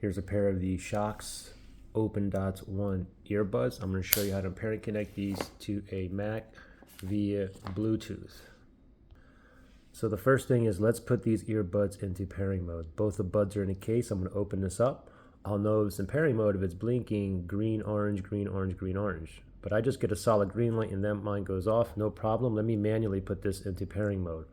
Here's a pair of the SHOKZ OpenDots ONE earbuds. I'm going to show you how to pair and connect these to a Mac via Bluetooth. So the first thing is, let's put these earbuds into pairing mode. Both the buds are in a case. I'm going to open this up. I'll know it's in pairing mode if it's blinking green, orange, green, orange, green, orange. But I just get a solid green light and then mine goes off. No problem. Let me manually put this into pairing mode.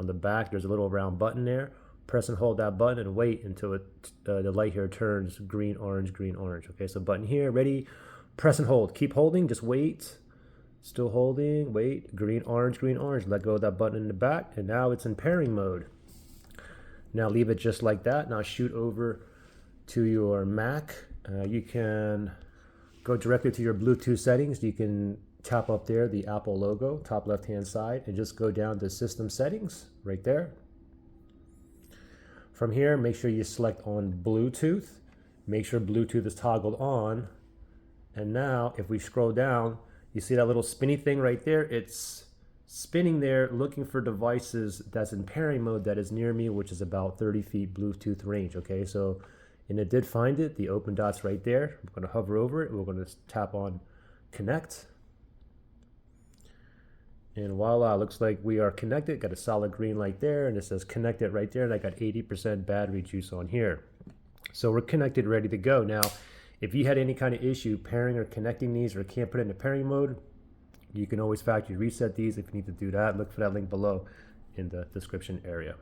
On the back, there's a little round button there. Press and hold that button and wait until the light here turns green, orange, green, orange. Okay, so button here, ready, press and hold. Keep holding, just wait. Still holding, wait, green, orange, green, orange. Let go of that button in the back, and now it's in pairing mode. Now leave it just like that. Now shoot over to your Mac. You can go directly to your Bluetooth settings. You can tap up there the Apple logo, top left-hand side, and just go down to System Settings, right there. From here, make sure you select on Bluetooth. Make sure Bluetooth is toggled on. And now, if we scroll down, you see that little spinny thing right there? It's spinning there, looking for devices that's in pairing mode that is near me, which is about 30 feet Bluetooth range, okay? So, and it did find it, the open dots right there. I'm gonna hover over it. We're gonna tap on Connect. And voila, looks like we are connected. Got a solid green light there, and it says connected right there, and I got 80% battery juice on here. So we're connected, ready to go. Now, if you had any kind of issue pairing or connecting these or can't put it into pairing mode, you can always factory reset these. If you need to do that, look for that link below in the description area.